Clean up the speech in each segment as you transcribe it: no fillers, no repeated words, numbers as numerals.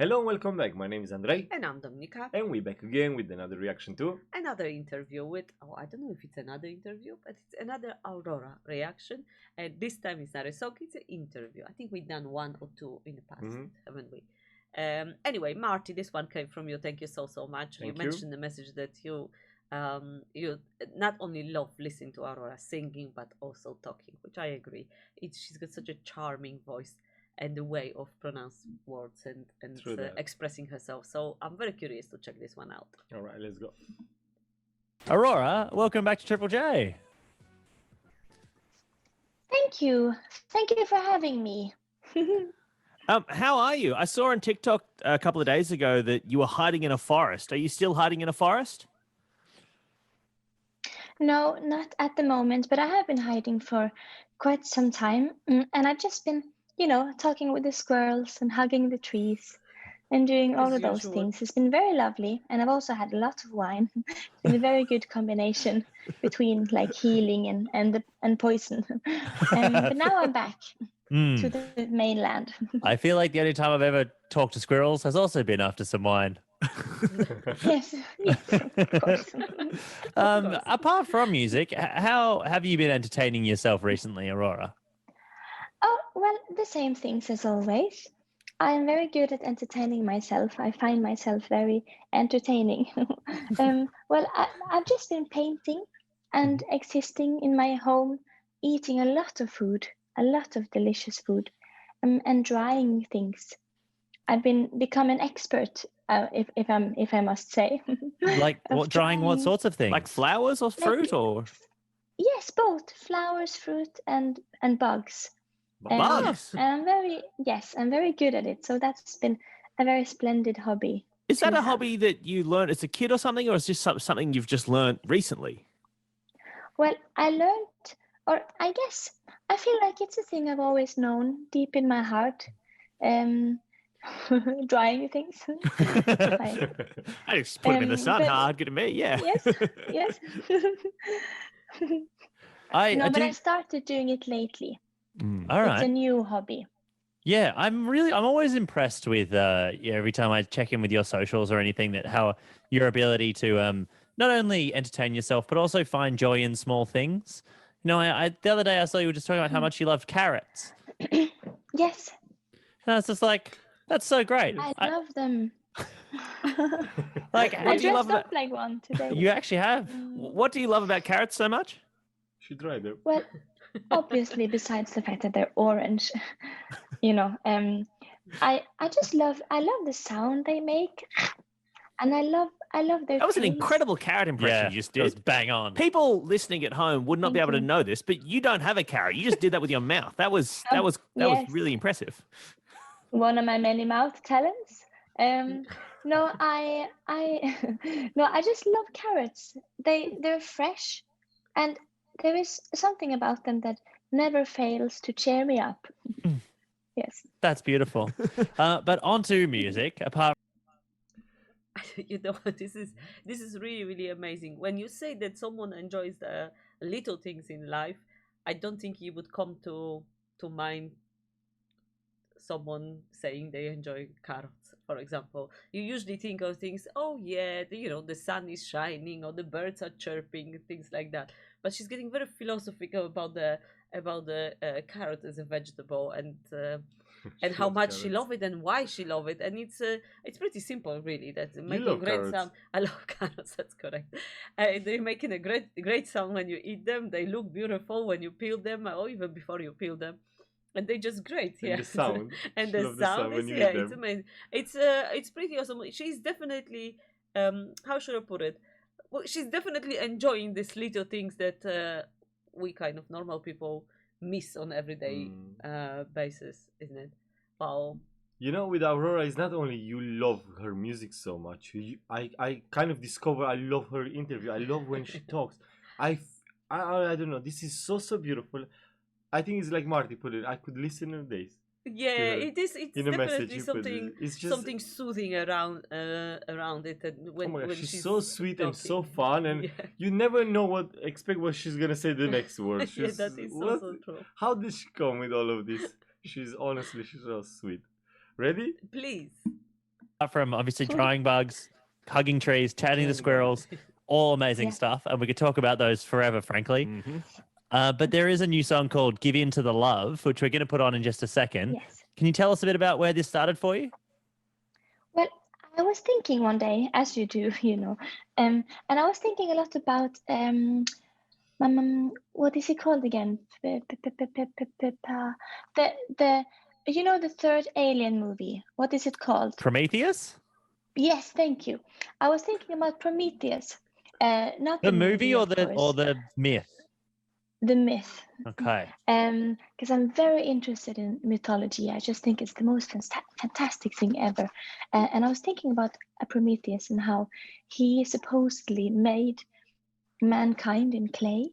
Hello and welcome back. My name is Andrei, And I'm Dominika. and we're back again with another reaction to. Another interview with, I don't know if it's another interview, but it's another Aurora reaction. And this time it's not a song, it's an interview. I think we've done one or two in the past, haven't we? Anyway, Marty, this one came from you. Thank you so much. Thank you you. mentioned the message that you not only love listening to Aurora singing, but also talking, which I agree. She's got such a charming voice and the way of pronouncing words and True that. expressing herself. So I'm very curious to check this one out. All right, let's go. Aurora, welcome back to Triple J. Thank you. Thank you for having me. How are you? I saw on TikTok a couple of days ago that you were hiding in a forest. Are you still hiding in a forest? No, not at the moment, but I have been hiding for quite some time. And I've just been, talking with the squirrels and hugging the trees and doing all As of those usual. things. It's been very lovely. And I've also had a lot of wine. It's been a very good combination between like healing and poison. But now I'm back to the mainland. I feel like the only time I've ever talked to squirrels has also been after some wine. Yes, of course. Apart from music, how have you been entertaining yourself recently, Aurora? Oh, well, the same things as always. I'm very good at entertaining myself. I find myself very entertaining. I've just been painting and existing in my home, eating a lot of food, a lot of delicious food, and drying things. I've become an expert, if I must say. Like what drying? What sorts of things? Like flowers or fruit or? Yes, both flowers, fruit, and bugs. Bugs? And I'm very good at it. So that's been a very splendid hobby. Is that to a have. hobby that you learned as a kid or something, or is this something you've just learned recently? Well, I learned, or I guess I feel like it's a thing I've always known deep in my heart. Drying things. I just put them in the sun. but- Hard, good to me. Yeah. Yes. But I started doing it lately. All right. It's a new hobby. Yeah, I'm always impressed with every time I check in with your socials or anything, that how your ability to not only entertain yourself but also find joy in small things. I the other day I saw you were just talking about how much you loved carrots. Yes, And I was just like, that's so great. I love them. Like, I what do you love dressed up about? like one today. You actually have. What do you love about carrots so much? She tried them. Well, obviously, besides the fact that they're orange, I just love the sound they make, and I love their. That was an taste. incredible carrot impression you just did. That was bang on. People listening at home would not be Thank able to you. know this, but you don't have a carrot. You just did that with your mouth. That was Yes. really impressive. One of my many mouth talents. No, I no, I just love carrots. They're fresh, and there is something about them that never fails to cheer me up. Yes. That's beautiful. But onto music. Apart This is really amazing. When you say that someone enjoys the little things in life, I don't think you would come to mind someone saying they enjoy carrots, for example. You usually think of things, oh yeah, the sun is shining or the birds are chirping, things like that. But she's getting very philosophical about the carrot as a vegetable and how much she loves it and why she loves it. And it's pretty simple, really. That making love great carrots. sound. I love carrots. That's correct. They're making a great sound when you eat them. They look beautiful when you peel them, or even before you peel them. And they're just great, And yeah. the sound. And She the love the sound sound when is, you yeah, eat it's them. amazing. It's pretty awesome. She's definitely how should I put it? Well, she's definitely enjoying these little things that we kind of normal people miss on everyday basis, isn't it? Wow. With Aurora, it's not only you love her music so much. I kind of discover I love her interview. I love when she talks. I don't know. This is so beautiful. I think it's like Marty put it. I could listen in days. Yeah, her it is. It's in a message definitely you put it. something It's just something soothing around it, and oh when my gosh, when she's so sweet and so talking. fun, and Yeah. you never know expect what she's gonna say the next word. Yeah, She's, that is what- so true. How did she come with all of this? She's so sweet. Ready? Please. Apart from obviously drying bugs, hugging trees, chatting to squirrels, all amazing Yeah. stuff. And we could talk about those forever, frankly. But there is a new song called Give In to the Love, which we're going to put on in just a second. Yes. Can you tell us a bit about where this started for you? Well, I was thinking one day, as you do, and I was thinking a lot about what is it called again? The the third Alien movie. What is it called? Prometheus? Yes, thank you. I was thinking about Prometheus. Not The movie or of course, the myth? the myth. Okay. Because I'm very interested in mythology. I just think it's the most fantastic thing ever. And I was thinking about Prometheus and how he supposedly made mankind in clay,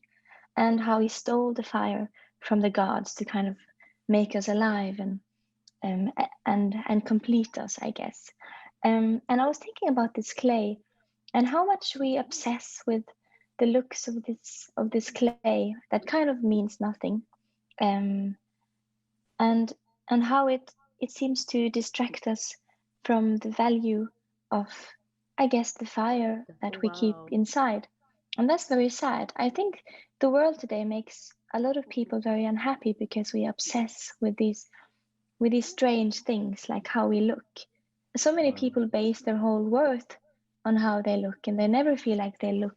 and how he stole the fire from the gods to kind of make us alive and complete us, I guess. And I was thinking about this clay and how much we obsess with the looks of this clay that kind of means nothing, and how it seems to distract us from the value of, I guess, the fire that we keep Wow. inside. And that's very sad. I think the world today makes a lot of people very unhappy because we obsess with these strange things, like how we look. So many people base their whole worth on how they look, and they never feel like they look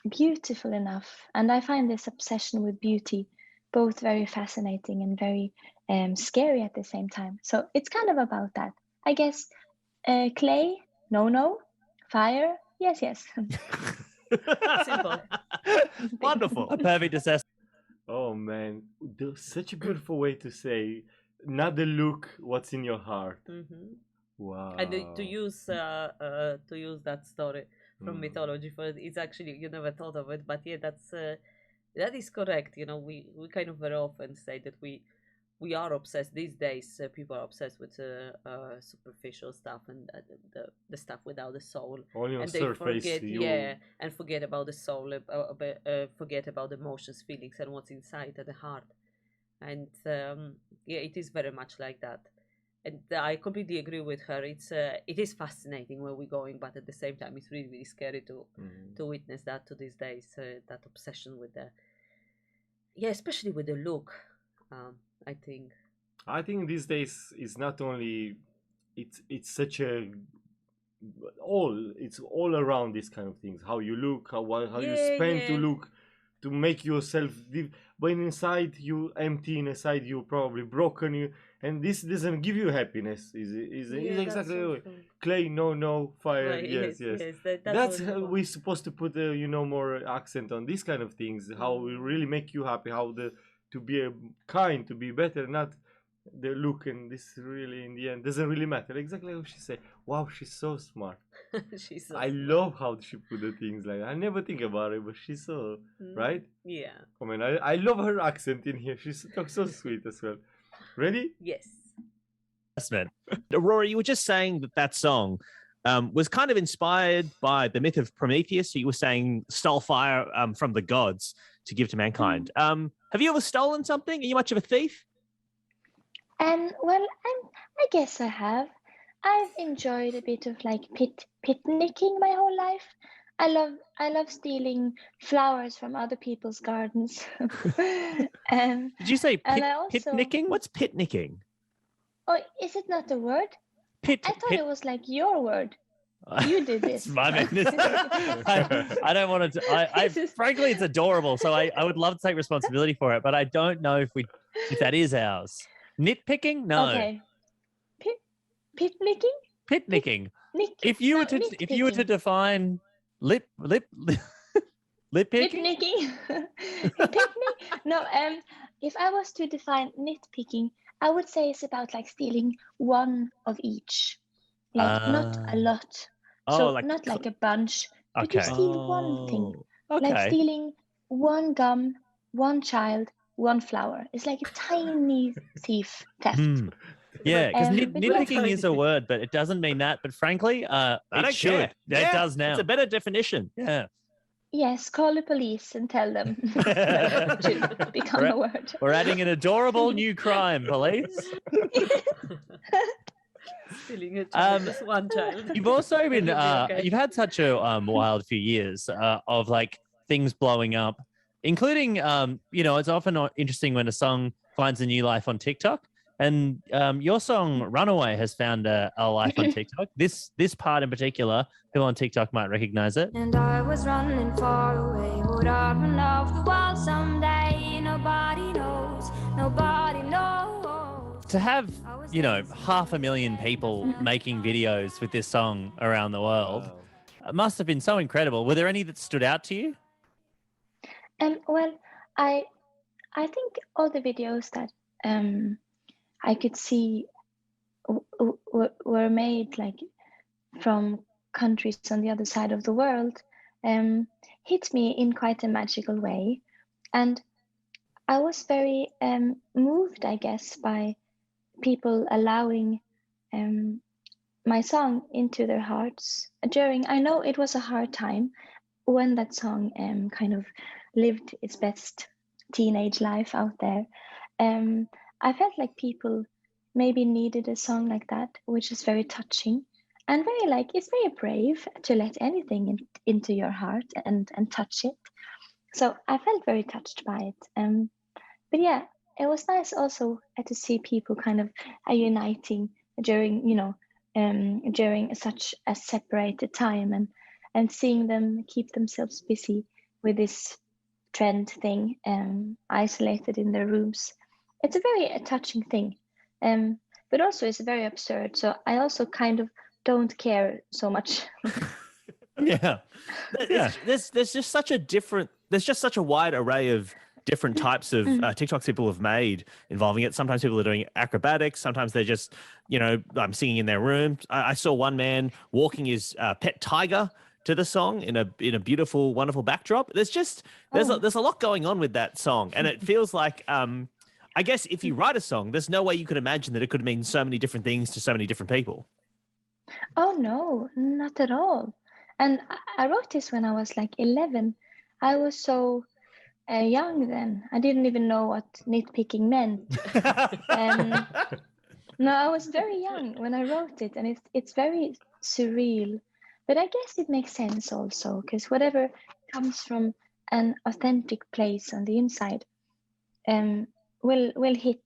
beautiful enough. And I find this obsession with beauty both very fascinating and very scary at the same time. So it's kind of about that, I guess. Clay, no. Fire, yes. Simple. Wonderful. A perfect assessment. Oh man, such a beautiful way to say, not the look, what's in your heart. Wow. And to use that story from mythology for it, it's actually, you never thought of it, but yeah, that is correct. We kind of very often say that we are obsessed these days. People are obsessed with superficial stuff and the stuff without the soul. Only on And surface. forget, and forget about the soul, forget about the emotions, feelings, and what's inside at the heart. And it is very much like that. And I completely agree with her. It is fascinating where we're going, but at the same time, it's really, really scary to witness that to these days. That obsession with especially with the look. I think these days it's not only it's such a it's all around these kind of things. How you look, how you spend to look, to make yourself but inside you empty, inside you probably broken, and this doesn't give you happiness. Is exactly the way. Clay, no, fire, right, yes. That's how we're supposed to put more accent on these kind of things. How we really make you happy, how to be kind, to be better, not the look. And this really in the end doesn't really matter. Exactly how she said. Wow, she's so smart. I love how she put the things like that. I never think about it, but she's so right. Yeah. I mean, I love her accent in here. She talks so sweet as well. Ready? Yes. Aurora, you were just saying that song was kind of inspired by the myth of Prometheus. So you were saying stole fire from the gods to give to mankind. Have you ever stolen something? Are you much of a thief? Well, I guess I have. I've enjoyed a bit of like picnicking my whole life. I love stealing flowers from other people's gardens. Did you say picnicking? What's picnicking? Oh, is it not a word? I thought it was like your word. You did this. My business. I don't want to. Frankly, it's adorable. So I would love to take responsibility for it, but I don't know if that is ours. Nitpicking? No. Okay. Picnicking? Picnicking. If you were to define lip picking? Nitpicking? Picnic? No. If I was to define nitpicking, I would say it's about like stealing one of each, like not a lot. So not like a bunch, but you steal one thing, like stealing one gum, one child, one flower. It's like a tiny thief theft. Yeah, because nitpicking is a word, but it doesn't mean that. But frankly, it should. It does now. It's a better definition. Yeah. Yes, call the police and tell them to become a word. We're adding an adorable new crime, police. Stealing a child, Um, just one child. You've also been It'll be okay. you've had such a wild few years of like things blowing up, including it's often interesting when a song finds a new life on TikTok. And your song "Runaway" has found a life on TikTok. This part in particular, who on TikTok might recognize it. And I was running far away. Would I run off the wall someday? Nobody knows. Nobody knows. To have 500,000 people making videos with this song around the world, Wow. it must have been so incredible. Were there any that stood out to you? Well, I think all the videos that I could see were made like from countries on the other side of the world hit me in quite a magical way, and I was very moved, I guess, by people allowing my song into their hearts during. I know it was a hard time when that song kind of lived its best teenage life out there. I felt like people maybe needed a song like that, which is very touching and very it's very brave to let anything into your heart and touch it. So I felt very touched by it. But yeah, it was nice also to see people kind of uniting during during such a separated time, and seeing them keep themselves busy with this trend thing, isolated in their rooms. It's a very touching thing, but also it's very absurd. So I also kind of don't care so much. Yeah. There's just such a different. There's just such a wide array of different types of TikToks people have made involving it. Sometimes people are doing acrobatics. Sometimes they're just, singing in their room. I saw one man walking his pet tiger to the song in a beautiful, wonderful backdrop. There's a lot going on with that song, and it feels like I guess if you write a song, there's no way you could imagine that it could mean so many different things to so many different people. Oh no, not at all. And I wrote this when I was like 11. I was so young then. I didn't even know what nitpicking meant. No, I was very young when I wrote it, and it's very surreal. But I guess it makes sense also, because whatever comes from an authentic place on the inside will hit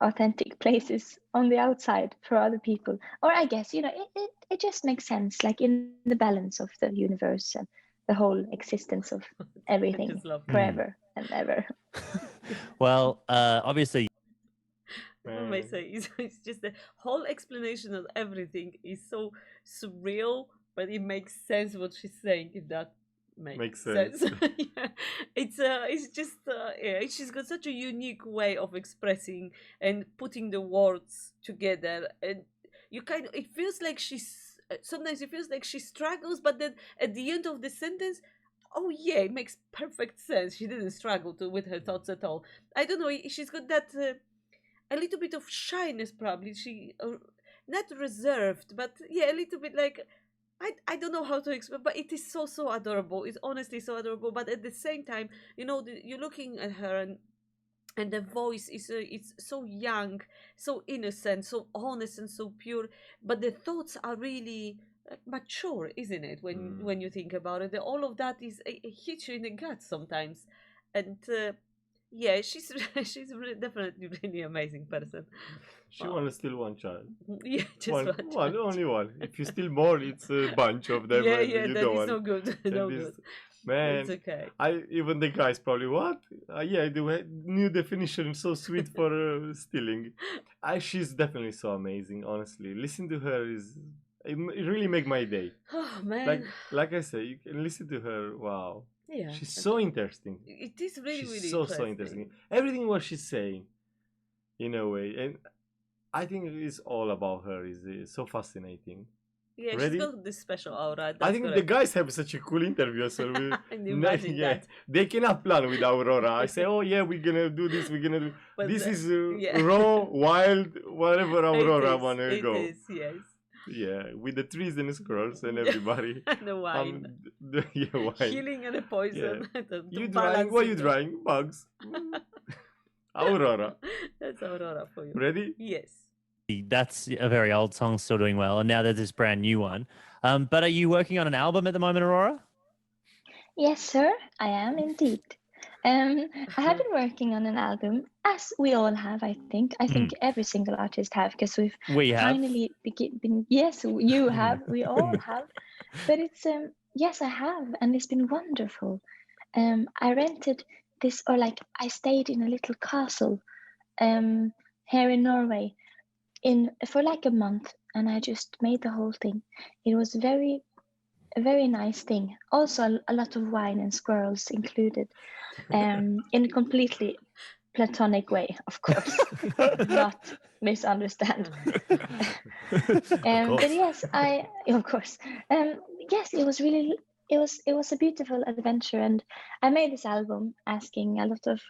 authentic places on the outside for other people. Or I guess, it just makes sense, like in the balance of the universe and the whole existence of everything just love forever and ever. Well, obviously, What I say is it's just the whole explanation of everything is so surreal, but it makes sense what she's saying. If that makes sense. Yeah. It's just she's got such a unique way of expressing and putting the words together, and it feels like sometimes it feels like she struggles, but then at the end of the sentence, oh yeah, it makes perfect sense. She didn't struggle with her thoughts at all. I don't know. She's got that a little bit of shyness, probably. She not reserved, but yeah, a little bit like I don't know how to explain, but it is so adorable. It's honestly so adorable. But at the same time, you're looking at her and the voice is it's so young, so innocent, so honest, and so pure. But the thoughts are really mature, isn't it? When you think about it, all of that is a hit you in the gut sometimes, and yeah, she's definitely really amazing person. She wanna steal one child. Yeah, just one, only one. If you steal more, it's a bunch of them. Yeah, and yeah, you that don't is want. no good. No And good. Man, It's okay. even the guys probably what? Yeah, the new definition, so sweet for stealing. She's definitely so amazing. Honestly, listen to her it really make my day. Oh man. Like I say, you can listen to her. Wow, Yeah. she's so interesting. It is really, She's really so interesting. Everything what she's saying, in a way, and I think it's all about her is so fascinating. Yeah, Ready? she's got this special aura. I think the guys have such a cool interview as well. And imagine Yeah, that. they cannot plan with Aurora. I say, oh yeah, we're gonna do this. We're gonna do. But This is yeah. raw, wild, wherever Aurora It is, wanna go. It is, yes. Yeah, with the trees and the squirrels and everybody. And the wine. Wine. Healing and a poison. to You balance drying? What you it. drying? Bugs. Aurora. That's Aurora for you. Ready? Yes. That's a very old song, still doing well, and now there's this brand new one. But are you working on an album at the moment, Aurora? Yes, sir, I am indeed. I have been working on an album, as we all have, I think. I think every single artist have, because we've We have. finally been. Yes, you have. We all have. But it's yes, I have, and it's been wonderful. I rented this, or like I stayed in a little castle, here in Norway, for like a month, and I just made the whole thing. It was a very nice thing. Also, a lot of wine and squirrels included, in a completely platonic way, of course. Not misunderstand. But yes, of course. Yes, it was really, it was a beautiful adventure, and I made this album asking a lot of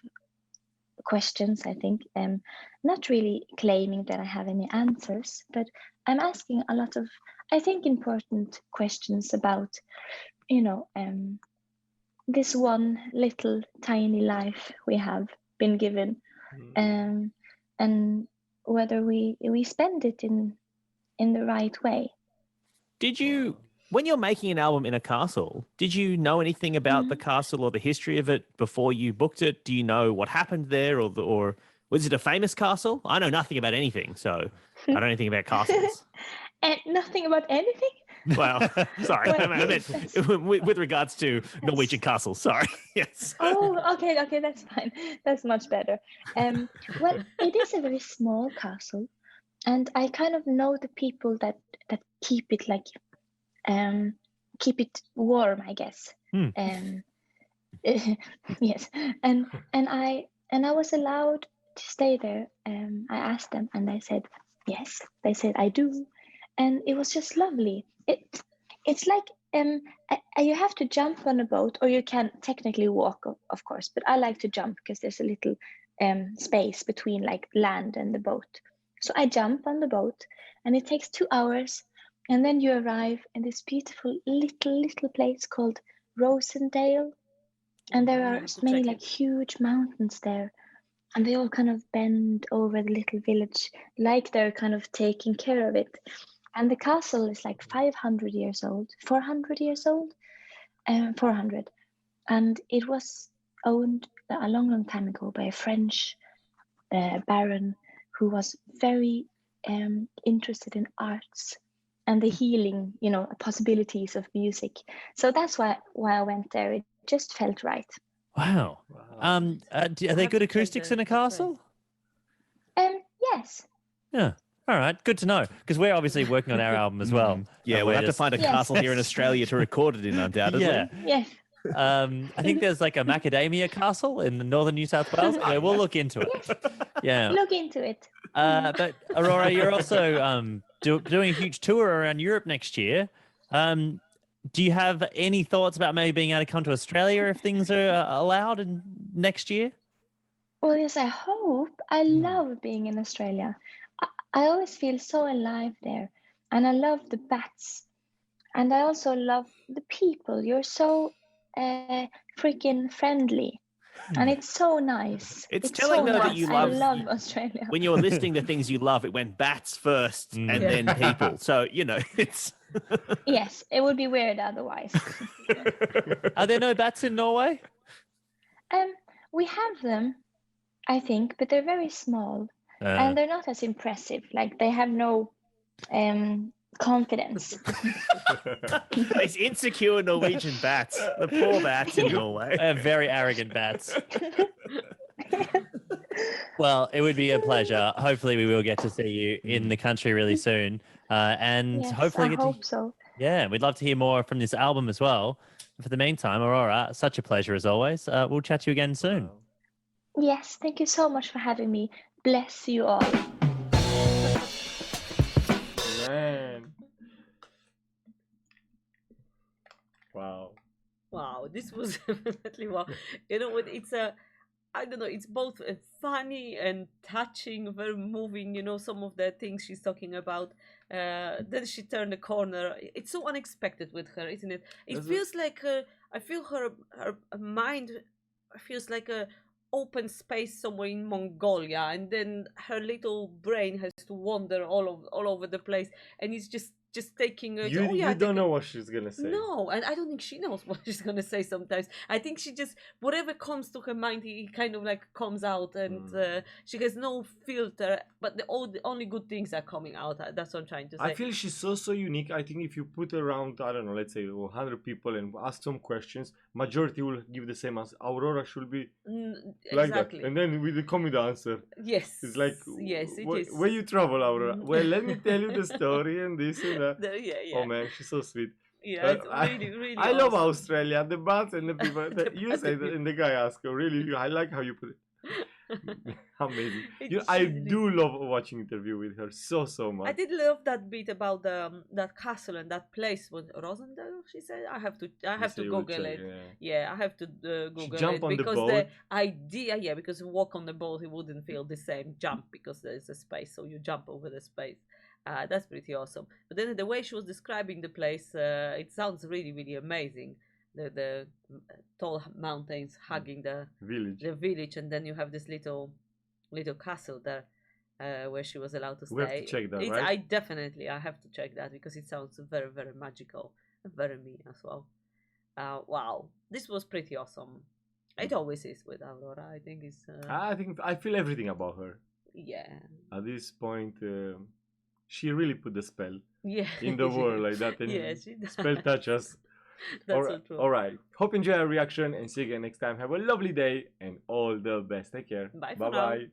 questions, I think. Not really claiming that I have any answers, but I'm asking a lot of, I think, important questions about, you know, this one little tiny life we have been given, and whether we spend it in the right way. Did you, when you're making an album in a castle, did you know anything about the Mm. castle or the history of it before you booked it? Do you know what happened there, or was it a famous castle? I know nothing about anything, so I don't know anything about castles. And nothing about anything. Well, sorry, Well, I meant with regards to Norwegian castles. Sorry, yes. Oh, okay, that's fine. That's much better. Well, it is a very small castle, and I kind of know the people that keep it, like, keep it warm, I guess. Hmm. Yes, and I was allowed to stay there. I asked them, and they said yes. They said I do, and it was just lovely. It's like, you have to jump on a boat, or you can technically walk, of course. But I like to jump because there's a little space between like land and the boat. So I jump on the boat, and it takes 2 hours, and then you arrive in this beautiful little place called Rosendale, and there are many like huge mountains there, and they all kind of bend over the little village like they're kind of taking care of it. And the castle is like 500 years old, 400 years old, 400. And it was owned a long time ago by a French baron who was very interested in arts and the healing, possibilities of music. So that's why I went there. It just felt right. Wow. Are there good acoustics in a castle? Yes. Yeah. All right. Good to know, because we're obviously working on our album as well. Yeah, we'll have to find a Yes. castle here in Australia to record it in, undoubtedly. Yeah. Yes. I think there's like a macadamia castle in the northern New South Wales. Yeah, we'll look into it. Yeah. Look into it. But Aurora, you're also doing a huge tour around Europe next year. Do you have any thoughts about maybe being able to come to Australia if things are allowed in next year? Well, yes, I hope. I love being in Australia. I always feel so alive there, and I love the bats, and I also love the people. You're so freaking friendly, and it's so nice. It's telling, so though, that nice. you I love- love Australia. When you were listing the things you love, it went bats first and then people. So, it's... Yes, it would be weird otherwise. Are there no bats in Norway? We have them, I think, but they're very small. And they're not as impressive. Like, they have no confidence. These insecure Norwegian bats. The poor bats in Norway. Very arrogant bats. Well, it would be a pleasure. Hopefully, we will get to see you in the country really soon, and Yes, hopefully, I hope so. Yeah, we'd love to hear more from this album as well. For the meantime, Aurora, such a pleasure as always. We'll chat to you again soon. Yes, thank you so much for having me. Bless you all. Man. Wow. Wow, this was definitely wow. You know what? It's I don't know. It's both funny and touching, very moving. Some of the things she's talking about. Then she turned the corner. It's so unexpected with her, isn't it? It feels like I feel her mind feels like open space somewhere in Mongolia, and then her little brain has to wander all over the place, and it's just taking her. You don't know what she's gonna say. No, and I don't think she knows what she's gonna say sometimes. I think she just, whatever comes to her mind, it kind of like comes out, and she has no filter. But the only good things are coming out. That's what I'm trying to say. I feel she's so unique. I think if you put around, I don't know, let's say 100 people and ask some questions, majority will give the same answer. Aurora should be like exactly. that, and then we come with the answer. Yes, it's like, yes, it is. Where you travel, Aurora? Well, let me tell you the story and this and that. Yeah. Oh man, she's so sweet. Yeah, it's really I love awesome. Australia, the bats and the people. You say that, and the guy asked her, really, I like how you put it. Amazing. I do love watching interview with her so much. I did love that bit about that castle and that place. Was Rosendale? She said, I have to Google it. Yeah, I have to Google jump it on because the idea, because walk on the boat, it wouldn't feel the same. Jump because there's a space, so you jump over the space. That's pretty awesome. But then the way she was describing the place, it sounds really amazing. The tall mountains hugging the village, and then you have this little castle there where she was allowed to stay. We have to check that, right? I have to check that because it sounds very magical and very me as well. Wow, this was pretty awesome. It always is with Aurora. I think it's. I feel everything about her. Yeah. At this point, she really put the spell. Yeah. In the world like that, and she does. Spell touch us. That's so true. All right. Hope you enjoy our reaction and see you again next time. Have a lovely day and all the best. Take care. Bye for Bye. now.